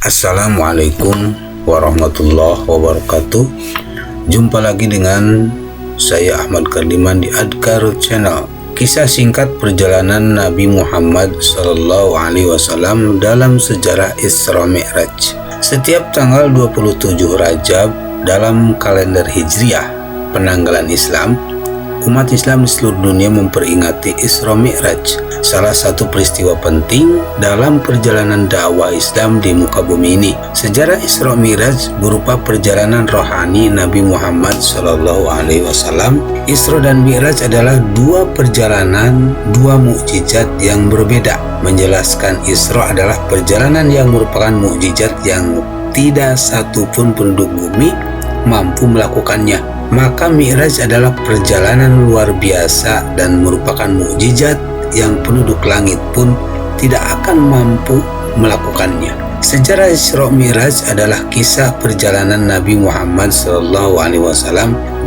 Assalamualaikum warahmatullahi wabarakatuh. Jumpa lagi dengan saya Ahmad Kardiman di Adkar Channel. Kisah singkat perjalanan Nabi Muhammad SAW dalam sejarah Isra Mi'raj. Setiap tanggal 27 Rajab dalam kalender Hijriah, penanggalan Islam, umat Islam di seluruh dunia memperingati Isra Mi'raj, salah satu peristiwa penting dalam perjalanan dakwah Islam di muka bumi ini. Sejarah Isra Mi'raj berupa perjalanan rohani Nabi Muhammad SAW. Isra dan Mi'raj adalah dua perjalanan, dua mukjizat yang berbeda. Menjelaskan Isra adalah perjalanan yang merupakan mukjizat yang tidak satupun penduduk bumi mampu melakukannya. Maka Mi'raj adalah perjalanan luar biasa dan merupakan mukjizat yang penduduk langit pun tidak akan mampu melakukannya. Sejarah Isra Mi'raj adalah kisah perjalanan Nabi Muhammad SAW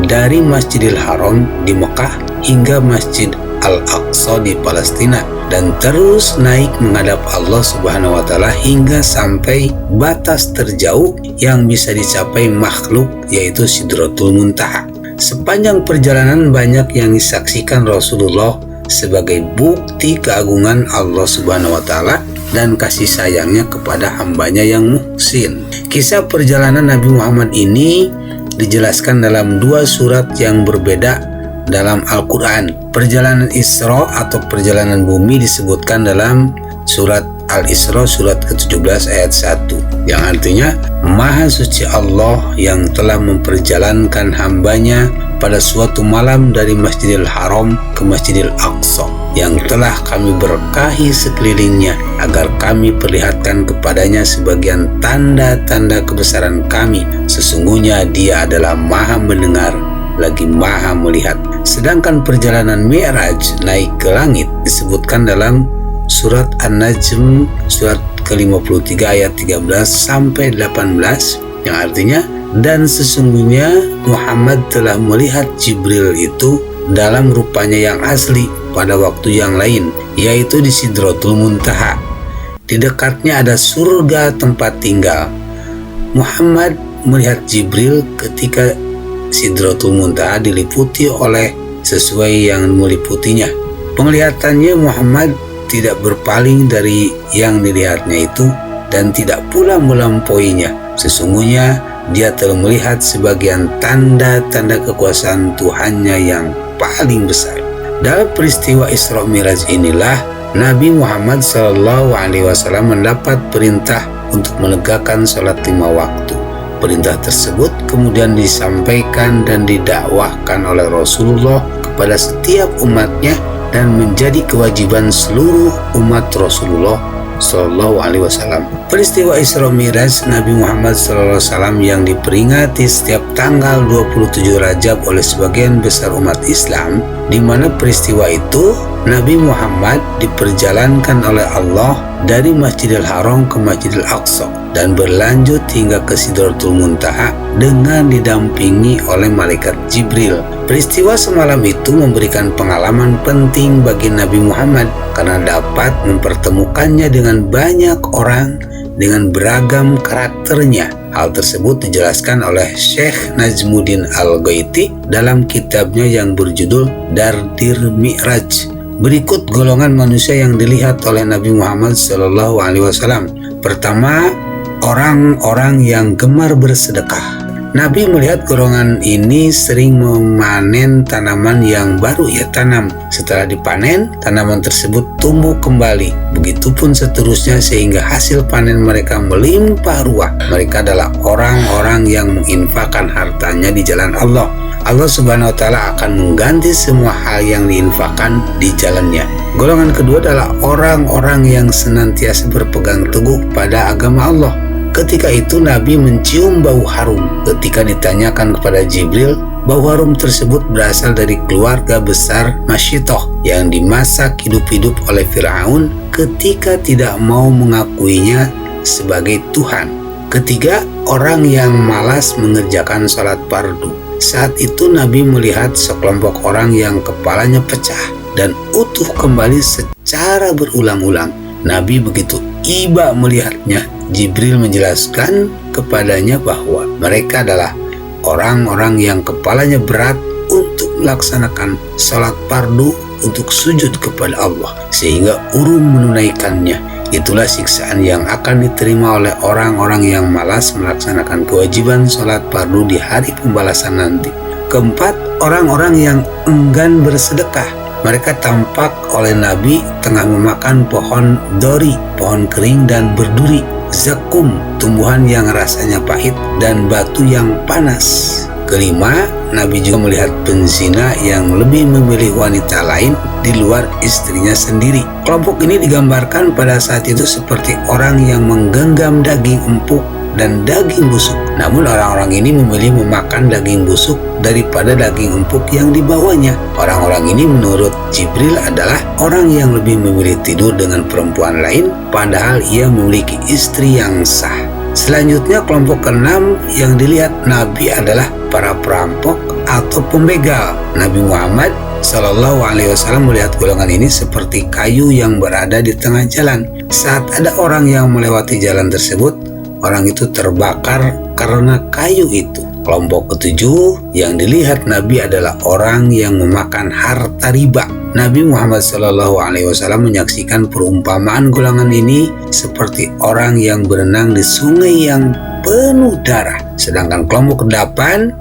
dari Masjidil Haram di Mekah hingga Masjid Al-Aqsa di Palestina, dan terus naik menghadap Allah Subhanahu wa Ta'ala hingga sampai batas terjauh yang bisa dicapai makhluk, yaitu Sidratul Muntaha. Sepanjang perjalanan banyak yang disaksikan Rasulullah sebagai bukti keagungan Allah Subhanahu wa Ta'ala dan kasih sayangnya kepada hambanya yang muhsin. Kisah perjalanan Nabi Muhammad ini dijelaskan dalam dua surat yang berbeda dalam Al-Quran. Perjalanan Isra atau perjalanan bumi disebutkan dalam surat Al-Isra surat ke-17 ayat 1, yang artinya Maha Suci Allah yang telah memperjalankan hambanya pada suatu malam dari Masjidil Haram ke Masjidil Aqsa, yang telah kami berkahi sekelilingnya agar kami perlihatkan kepadanya sebagian tanda-tanda kebesaran kami. Sesungguhnya Dia adalah Maha mendengar lagi Maha melihat. Sedangkan perjalanan Mi'raj naik ke langit disebutkan dalam surat An-Najm surat ke-53 ayat 13 sampai 18, yang artinya, dan sesungguhnya Muhammad telah melihat Jibril itu dalam rupanya yang asli pada waktu yang lain, yaitu di Sidratul Muntaha. Di dekatnya ada surga tempat tinggal. Muhammad melihat Jibril ketika Sidratul Muntaha diliputi oleh sesuai yang meliputinya. Penglihatannya Muhammad tidak berpaling dari yang dilihatnya itu dan tidak pula melampauinya. Sesungguhnya dia telah melihat sebagian tanda-tanda kekuasaan Tuhannya yang paling besar. Dalam peristiwa Isra Mi'raj inilah Nabi Muhammad SAW mendapat perintah untuk menegakkan sholat 5 waktu. Perintah tersebut kemudian disampaikan dan didakwahkan oleh Rasulullah kepada setiap umatnya dan menjadi kewajiban seluruh umat Rasulullah SAW. Peristiwa Isra Mi'raj Nabi Muhammad SAW yang diperingati setiap tanggal 27 Rajab oleh sebagian besar umat Islam, di mana peristiwa itu Nabi Muhammad diperjalankan oleh Allah dari Masjidil Haram ke Masjidil Aqsa dan berlanjut hingga ke Sidratul Muntaha dengan didampingi oleh malaikat Jibril. Peristiwa semalam itu memberikan pengalaman penting bagi Nabi Muhammad karena dapat mempertemukannya dengan banyak orang dengan beragam karakternya. Hal tersebut dijelaskan oleh Syekh Najmuddin Al-Ghaiti dalam kitabnya yang berjudul Dardir Mi'raj. Berikut golongan manusia yang dilihat oleh Nabi Muhammad SAW. Pertama, orang-orang yang gemar bersedekah. Nabi melihat golongan ini sering memanen tanaman yang baru ia tanam. Setelah dipanen, tanaman tersebut tumbuh kembali. Begitupun seterusnya sehingga hasil panen mereka melimpah ruah. Mereka adalah orang-orang yang menginfakkan hartanya di jalan Allah. Allah Subhanahu wa Ta'ala akan mengganti semua hal yang diinfakkan di jalannya. Golongan kedua adalah orang-orang yang senantiasa berpegang teguh pada agama Allah. Ketika itu Nabi mencium bau harum. Ketika ditanyakan kepada Jibril, bau harum tersebut berasal dari keluarga besar Masyitoh yang dimasak hidup-hidup oleh Fir'aun ketika tidak mau mengakuinya sebagai Tuhan. Ketiga, orang yang malas mengerjakan sholat fardu. Saat itu Nabi melihat sekelompok orang yang kepalanya pecah dan utuh kembali secara berulang-ulang. Nabi begitu iba melihatnya, Jibril menjelaskan kepadanya bahwa mereka adalah orang-orang yang kepalanya berat untuk melaksanakan salat fardu untuk sujud kepada Allah sehingga urung menunaikannya. Itulah siksaan yang akan diterima oleh orang-orang yang malas melaksanakan kewajiban salat fardu di hari pembalasan nanti. Keempat, orang-orang yang enggan bersedekah. Mereka tampak oleh Nabi tengah memakan pohon dori, pohon kering dan berduri, zakum, tumbuhan yang rasanya pahit, dan batu yang panas. Kelima, Nabi juga melihat penzina yang lebih memilih wanita lain di luar istrinya sendiri. Kelompok ini digambarkan pada saat itu seperti orang yang menggenggam daging empuk dan daging busuk. Namun orang-orang ini memilih memakan daging busuk daripada daging empuk yang dibawanya. Orang-orang ini menurut Jibril adalah orang yang lebih memilih tidur dengan perempuan lain padahal ia memiliki istri yang sah. Selanjutnya kelompok keenam yang dilihat Nabi adalah para perampok atau pembegal. Nabi Muhammad SAW melihat golongan ini seperti kayu yang berada di tengah jalan. Saat ada orang yang melewati jalan tersebut, orang itu terbakar karena kayu itu. Kelompok ketujuh yang dilihat Nabi adalah orang yang memakan harta riba. Nabi Muhammad SAW menyaksikan perumpamaan golongan ini seperti orang yang berenang di sungai yang penuh darah. Sedangkan kelompok kedelapan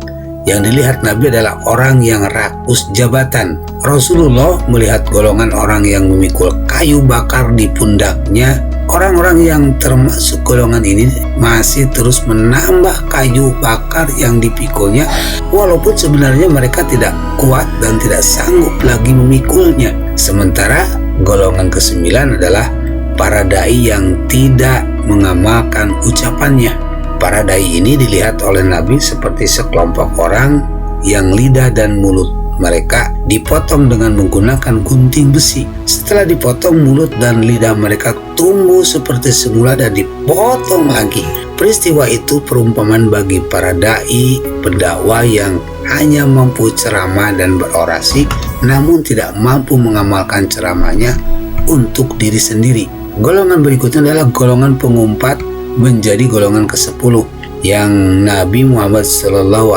yang dilihat Nabi adalah orang yang rakus jabatan. Rasulullah melihat golongan orang yang memikul kayu bakar di pundaknya. Orang-orang yang termasuk golongan ini masih terus menambah kayu bakar yang dipikulnya, walaupun sebenarnya mereka tidak kuat dan tidak sanggup lagi memikulnya. Sementara golongan kesembilan adalah para dai yang tidak mengamalkan ucapannya. Para dai ini dilihat oleh Nabi seperti sekelompok orang yang lidah dan mulut mereka dipotong dengan menggunakan gunting besi. Setelah dipotong, mulut dan lidah mereka tumbuh seperti semula dan dipotong lagi. Peristiwa itu perumpamaan bagi para dai, pendakwah yang hanya mampu ceramah dan berorasi, namun tidak mampu mengamalkan ceramahnya untuk diri sendiri. Golongan berikutnya adalah golongan pengumpat, menjadi golongan ke-10 yang Nabi Muhammad SAW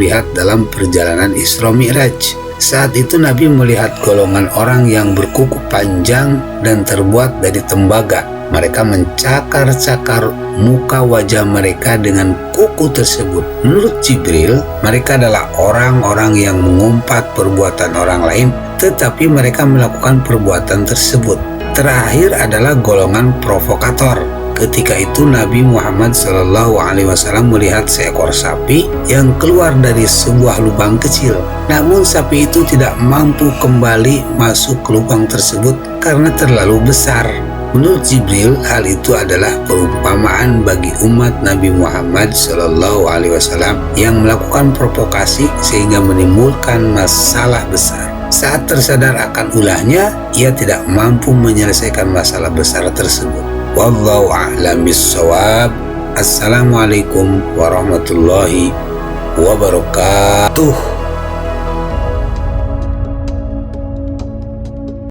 lihat dalam perjalanan Isra Mi'raj. Saat itu Nabi melihat golongan orang yang berkuku panjang dan terbuat dari tembaga. Mereka mencakar-cakar muka wajah mereka dengan kuku tersebut. Menurut Jibril, mereka adalah orang-orang yang mengumpat perbuatan orang lain, tetapi mereka melakukan perbuatan tersebut. Terakhir adalah golongan provokator. Ketika itu Nabi Muhammad SAW melihat seekor sapi yang keluar dari sebuah lubang kecil. Namun sapi itu tidak mampu kembali masuk ke lubang tersebut karena terlalu besar. Menurut Jibril, hal itu adalah perumpamaan bagi umat Nabi Muhammad SAW yang melakukan provokasi sehingga menimbulkan masalah besar. Saat tersadar akan ulahnya, ia tidak mampu menyelesaikan masalah besar tersebut. Wallahu a'lam bissawab. Assalamualaikum warahmatullahi wabarakatuh.